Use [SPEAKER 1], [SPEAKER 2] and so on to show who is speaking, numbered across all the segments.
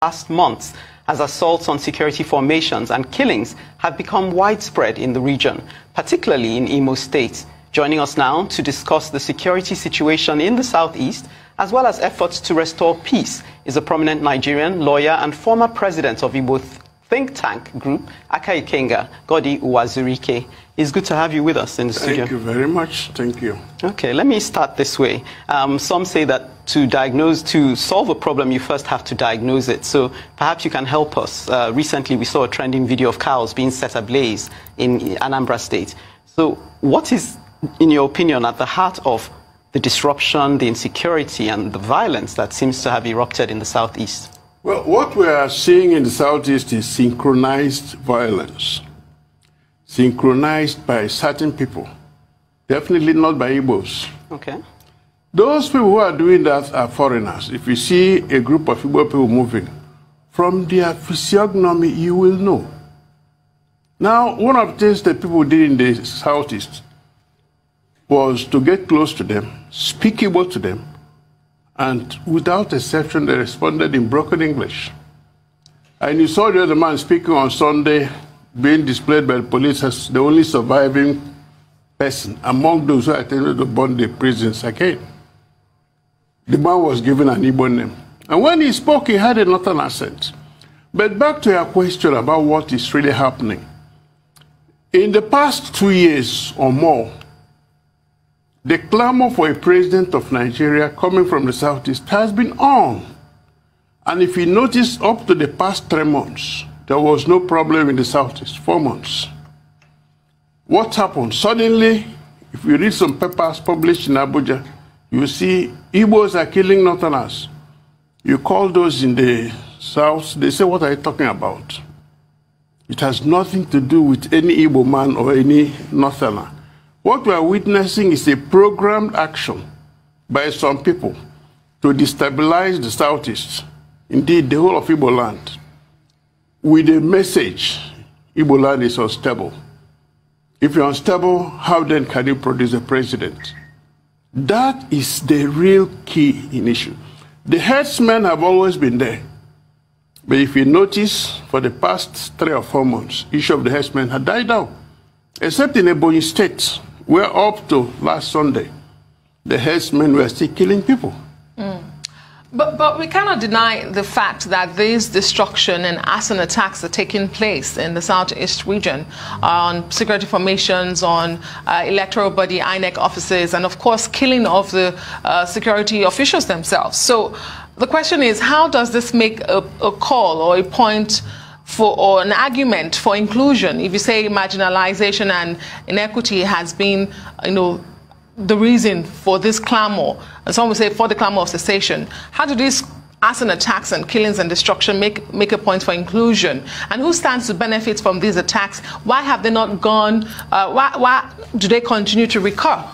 [SPEAKER 1] last months as assaults on security formations and killings have become widespread in the region, particularly in Imo State. Joining us now to discuss the security situation in the southeast, as well as efforts to restore peace, is a prominent Nigerian lawyer and former president of Igbo'S think tank group, Aka Ikenga, Godi Uwazurike. It's good to have you with us in the studio.
[SPEAKER 2] Thank you very much. Thank you.
[SPEAKER 1] Okay, let me start this way. Some say that to solve a problem, you first have to diagnose it. So perhaps you can help us. Recently, we saw a trending video of cows being set ablaze in Anambra State. So what is, in your opinion, at the heart of the disruption, the insecurity, and the violence that seems to have erupted in the southeast?
[SPEAKER 2] Well, what we are seeing in the southeast is synchronized violence. Synchronized by certain people. Definitely not by Igbo'S.
[SPEAKER 1] Okay.
[SPEAKER 2] Those people who are doing that are foreigners. If you see a group of Igbo people moving, from their physiognomy, you will know. Now, one of the things that people did in the southeast was to get close to them, speak Igbo to them, and without exception, they responded in broken English. And you saw the other man speaking on Sunday, being displayed by the police as the only surviving person among those who attended to burn the prisons again. The man was given an Igbo name. And when he spoke, he had a northern accent. But back to your question about what is really happening. In the past 2 years or more, the clamor for a president of Nigeria coming from the southeast has been on. And if you notice, up to the past 3 months, there was no problem in the southeast. 4 months. What happened? Suddenly, if you read some papers published in Abuja, you see Igbo'S are killing northerners. You call those in the south, they say, what are you talking about? It has nothing to do with any Igbo man or any northerner. What we are witnessing is a programmed action by some people to destabilize the southeast, indeed the whole of Igbo land, with a message: Igbo land is unstable. If you're unstable, how then can you produce a president? That is the real key in issue. The herdsmen have always been there. But if you notice, for the past 3 or 4 months, issue of the herdsmen had died down. Except in Ebonyi State, where up to last Sunday, the herdsmen were still killing people.
[SPEAKER 3] But we cannot deny the fact that this destruction and arson attacks are taking place in the southeast region on security formations, on electoral body, INEC offices, and of course killing of the security officials themselves. So the question is, how does this make a call or a point for, or an argument for inclusion? If you say marginalization and inequity has been, the reason for this clamor, and some will say for the clamor of cessation, how do these arson attacks and killings and destruction make a point for inclusion? And who stands to benefit from these attacks? Why have they not gone? Why do they continue to recur,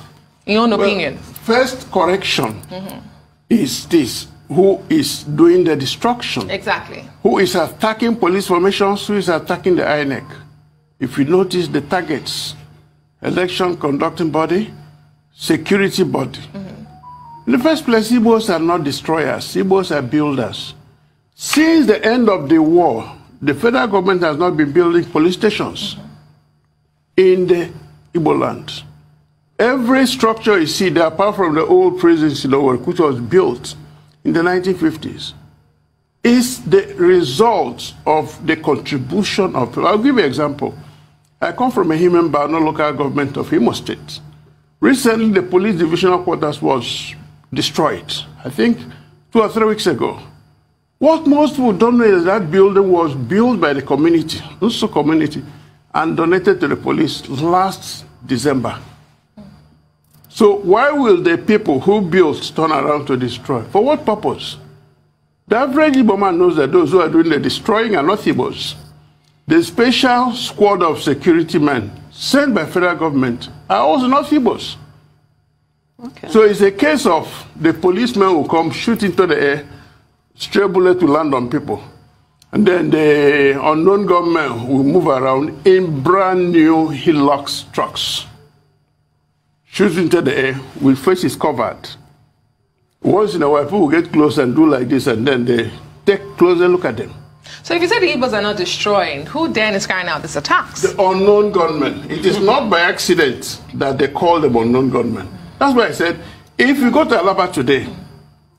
[SPEAKER 3] in your opinion?
[SPEAKER 2] First correction is this: who is doing the destruction?
[SPEAKER 3] Exactly.
[SPEAKER 2] Who is attacking police formations? Who is attacking the INEC? If you notice the targets: election conducting body, security body. In the first place, Igbo'S are not destroyers. Igbo'S are builders. Since the end of the war, the federal government has not been building police stations in the Igbo land. Every structure you see there, apart from the old prisons in Owerri, which was built in the 1950s, is the result of the contribution of people. I'll give you an example. I come from a Himemba local government of Imo State. Recently, the police divisional quarters was destroyed, I think 2 or 3 weeks ago. What most people don't know is that building was built by the community, Nso community, and donated to the police last December. So why will the people who built turn around to destroy? For what purpose? The average Igbo man knows that those who are doing the destroying are not Igbo'S. The special squad of security men sent by federal government are also not Igbo'S. Okay. So it's a case of the policemen will come, shoot into the air, stray bullet to land on people. And then the unknown gunmen will move around in brand new Hilux trucks. Shoot into the air, with faces covered. Once in a while, people will get close and do like this, and then they take a closer look at them.
[SPEAKER 3] So if you say the Igbo'S are not destroying, who then is carrying out these attacks?
[SPEAKER 2] The unknown gunmen. It is not by accident that they call them unknown gunmen. That's why I said, if you go to Alaba today,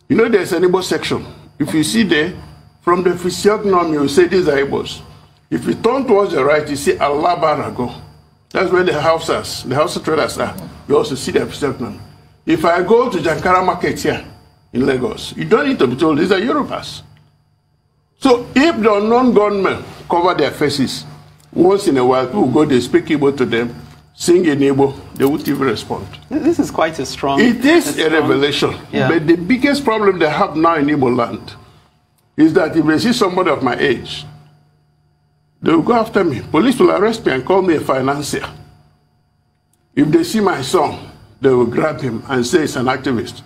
[SPEAKER 2] you know there's an Igbo section. If you see there, from the physiognomy, you say these are Igbo'S. If you turn towards the right, you see Alaba Rago. That's where the Hausa traders are. You also see their physiognomy. If I go to Jankara Market here in Lagos, you don't need to be told these are Yorubas. So if the unknown gunmen cover their faces, once in a while people go, they speak Igbo to them, sing in Igbo, they won't even respond.
[SPEAKER 1] This is quite a strong...
[SPEAKER 2] It is a revelation. Yeah. But the biggest problem they have now in Igbo land is that if they see somebody of my age, they will go after me. Police will arrest me and call me a financier. If they see my son, they will grab him and say it's an activist.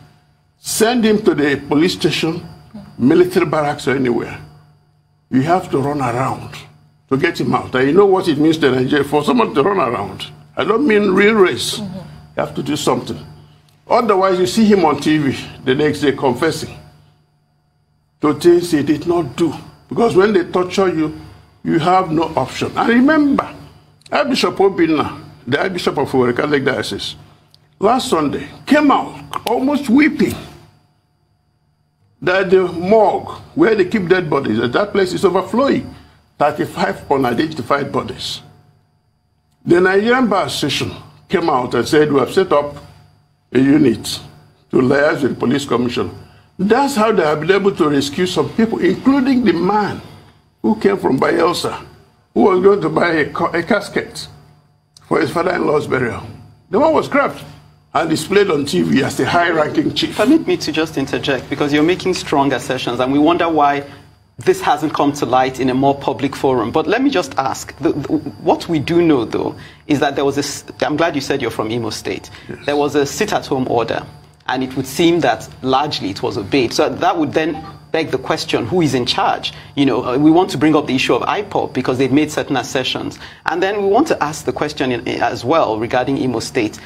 [SPEAKER 2] Send him to the police station, military barracks, or anywhere. You have to run around to get him out. And you know what it means to Nigeria for someone to run around. I don't mean real race. You have to do something. Otherwise, you see him on TV the next day confessing to things he did not do. Because when they torture you, you have no option. And remember, Archbishop Obinna, the Archbishop of the Catholic Diocese, last Sunday came out almost weeping that the morgue where they keep dead bodies, that place is overflowing. 35 unidentified bodies. The Nigerian Bar Association came out and said, we have set up a unit to liaise with the police commission. That's how they have been able to rescue some people, including the man who came from Bayelsa, who was going to buy a casket for his father-in-law's burial. The one was grabbed and displayed on TV as a high-ranking chief.
[SPEAKER 1] Permit me to just interject, because you're making strong assertions, and we wonder why this hasn't come to light in a more public forum. But let me just ask, what we do know, though, is that there was a, I'm glad you said you're from Imo State, yes. There was a sit-at-home order, and it would seem that largely it was obeyed. So that would then beg the question, who is in charge? You know, we want to bring up the issue of IPOB because they've made certain assertions. And then we want to ask the question as well regarding Imo State.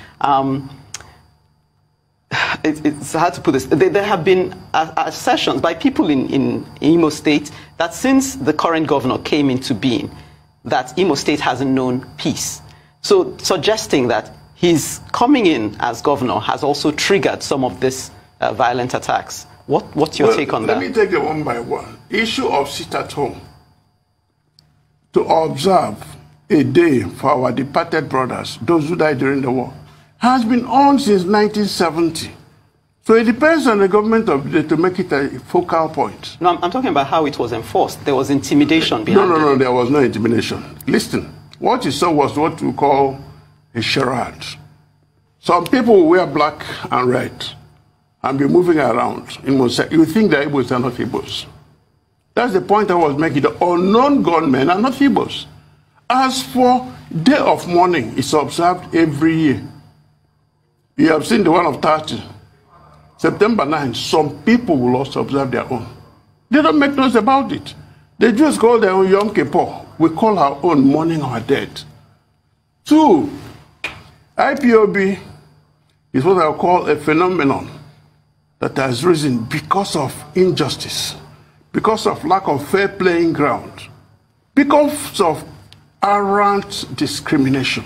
[SPEAKER 1] It's hard to put this. There have been assertions by people in Imo State that since the current governor came into being, that Imo State hasn't known peace. So suggesting that his coming in as governor has also triggered some of these violent attacks. What's your take on that?
[SPEAKER 2] Let me take it one by one. Issue of sit at home. To observe a day for our departed brothers, those who died during the war, has been on since 1970. So it depends on the government of the day to make it a focal point.
[SPEAKER 1] No, I'm talking about how it was enforced. There was intimidation behind it.
[SPEAKER 2] No, there was no intimidation. Listen, what you saw was what we call a charade. Some people will wear black and red and be moving around. You think the Igbo'S are not Igbo'S. That's the point I was making. The unknown gunmen are not Igbo'S. As for Day of Mourning, it's observed every year. You have seen the one of 30. September 9, some people will also observe their own. They don't make noise about it. They just call their own Yom Kippur. We call our own mourning our dead. 2, IPOB is what I call a phenomenon that has risen because of injustice, because of lack of fair playing ground, because of arrant discrimination.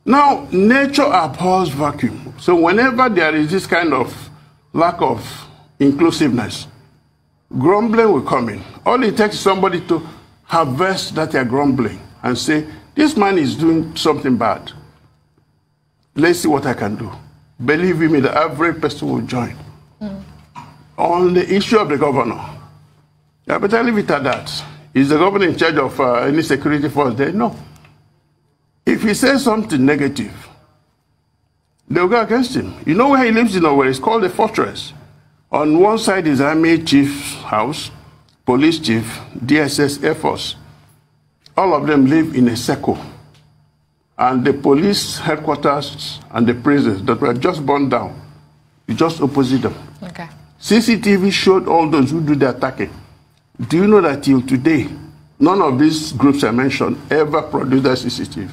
[SPEAKER 2] Now, nature abhors vacuum. So whenever there is this kind of lack of inclusiveness, grumbling will come in. All it takes is somebody to harvest that they're grumbling and say, this man is doing something bad. Let's see what I can do. Believe me, the average person will join. On the issue of the governor, I better leave it at that. Is the governor in charge of any security force there? No. If he says something negative, they'll go against him. You know where he lives in Owerri? It's called the fortress. On one side is Army Chief's house, Police Chief, DSS, Air Force. All of them live in a circle. And the police headquarters and the prisons that were just burned down, you just opposite them.
[SPEAKER 3] Okay.
[SPEAKER 2] CCTV showed all those who do the attacking. Do you know that till today, none of these groups I mentioned ever produced that CCTV?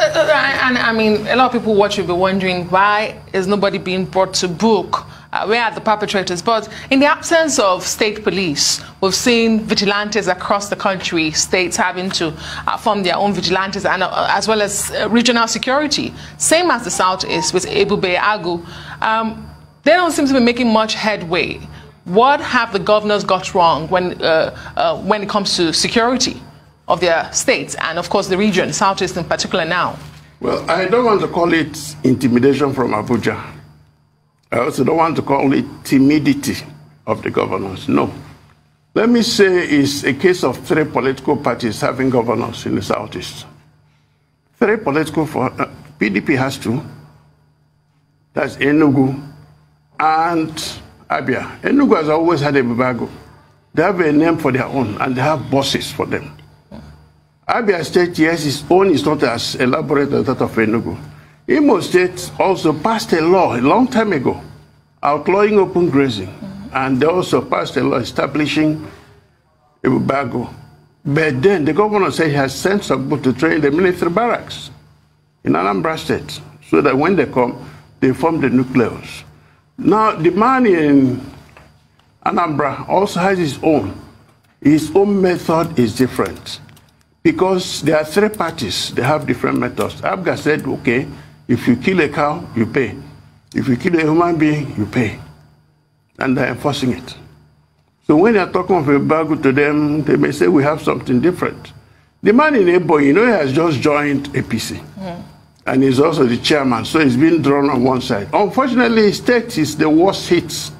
[SPEAKER 3] And I mean, a lot of people watch will be wondering, why is nobody being brought to book we are the perpetrators. But in the absence of state police, we've seen vigilantes across the country, states having to form their own vigilantes, and as well as regional security. Same as the Southeast with Igbo'S. They don't seem to be making much headway. What have the governors got wrong when it comes to security of their states and, of course, the region, Southeast in particular now?
[SPEAKER 2] Well, I don't want to call it intimidation from Abuja. I also don't want to call it timidity of the governors. No. Let me say it's a case of 3 political parties having governors in the Southeast. 3 political, PDP has 2. That's Enugu and Abia. Enugu has always had a Babago. They have a name for their own, and they have bosses for them. Abia State, yes, its own is not as elaborate as that of Enugu. Imo State also passed a law a long time ago outlawing open grazing, and they also passed a law establishing a Babago. But then the governor said he has sent some people to train the military barracks in Anambra State, so that when they come, they form the nucleus. Now, the man in Anambra also has his own. His own method is different, because there are 3 parties. They have different methods. Abga said, okay, if you kill a cow, you pay. If you kill a human being, you pay. And they're enforcing it. So when you're talking of a bago to them, they may say we have something different. The man in Igbo, you know, he has just joined APC. And he's also the chairman, so he's been drawn on one side. Unfortunately, his state is the worst hit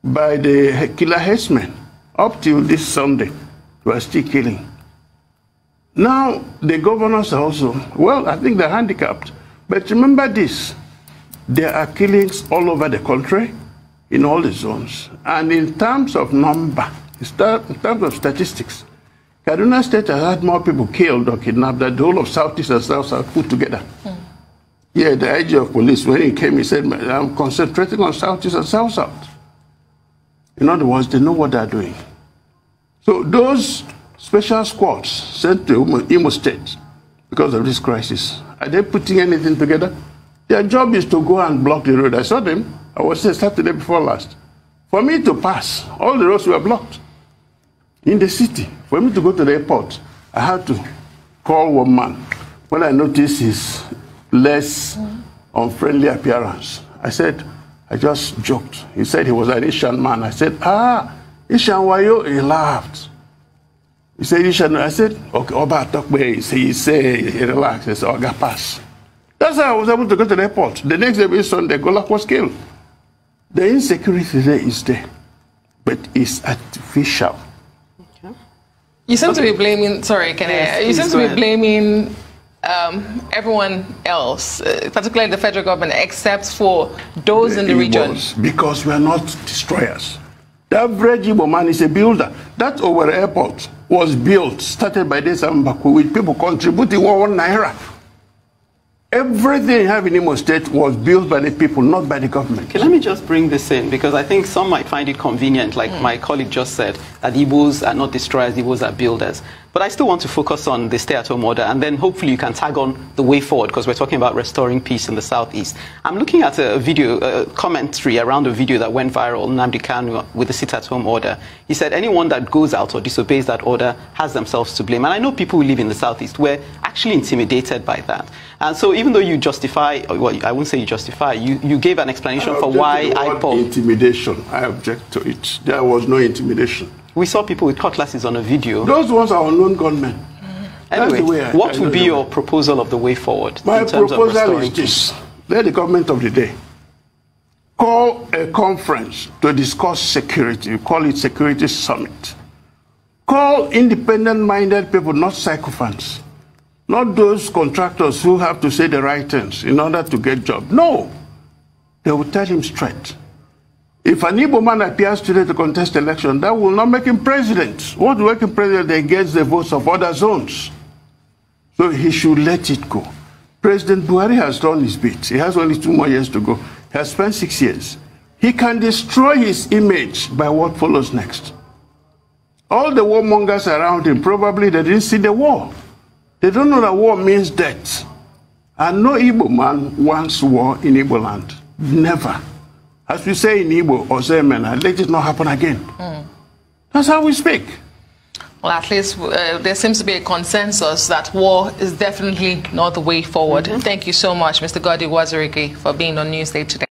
[SPEAKER 2] by the killer herdsmen. Up till this Sunday, we are still killing. Now, the governors are also, well, I think they're handicapped. But remember this, there are killings all over the country, in all the zones. And in terms of number, in terms of statistics, Kaduna State has had more people killed or kidnapped than the whole of Southeast and South put together. Yeah, the IG of police, when he came, he said, I'm concentrating on Southeast and South. In other words, they know what they're doing. So those special squads sent to Imo State because of this crisis, are they putting anything together? Their job is to go and block the road. I saw them. I was there Saturday before last. For me to pass, all the roads were blocked in the city. For me to go to the airport, I had to call one man. When I noticed his less unfriendly appearance, I said, I just joked. He said he was an Ishan man. I said, Ishan Wayo. He laughed. He said, Ishan. I said, okay, Oba talk way. He said, he relaxed. He said, Oga pass. That's how I was able to go to the airport. The next day, Sunday, Golak was killed. The insecurity there is there, but it's artificial. Okay.
[SPEAKER 3] You seem to be blaming, sorry, you seem to be blaming everyone else, particularly the federal government, except for those in the region.
[SPEAKER 2] Because we are not destroyers. The average Igbo man is a builder. That Owerri airport was built, started by this Ambaku, with people contributing 1 naira. Everything you have in Imo State was built by the people, not by the government.
[SPEAKER 1] Okay, let me just bring this in, because I think some might find it convenient, like my colleague just said, that Igbo'S are not destroyers, Igbo'S are builders. But I still want to focus on the stay-at-home order, and then hopefully you can tag on the way forward, because we're talking about restoring peace in the Southeast. I'm looking at a video, commentary around a video that went viral, Nnamdi Kanu, with the sit-at-home order. He said anyone that goes out or disobeys that order has themselves to blame. And I know people who live in the Southeast were actually intimidated by that. And so even though you justify, well, I won't say you justify, you gave an explanation for why IPOB...
[SPEAKER 2] Intimidation. I object to it. There was no intimidation.
[SPEAKER 1] We saw people with cutlasses on a video.
[SPEAKER 2] Those ones are unknown gunmen.
[SPEAKER 1] Anyway, what would be your proposal of the way forward?
[SPEAKER 2] My proposal is this. Let the government of the day call a conference to discuss security. You call it Security Summit. Call independent-minded people, not sycophants. Not those contractors who have to say the right things in order to get jobs. No. They will tell him straight. If an Igbo man appears today to contest election, that will not make him president. What will make him president? They get the votes of other zones. So he should let it go. President Buhari has done his bit. He has only 2 more years to go. He has spent 6 years. He can destroy his image by what follows next. All the warmongers around him, probably they didn't see the war. They don't know that war means death. And no Igbo man wants war in Igbo land. Never. As we say in Igbo, or say, man, let it not happen again. That's how we speak.
[SPEAKER 3] Well, at least there seems to be a consensus that war is definitely not the way forward. Thank you so much, Mr. Godi Wazirike, for being on Newsday today.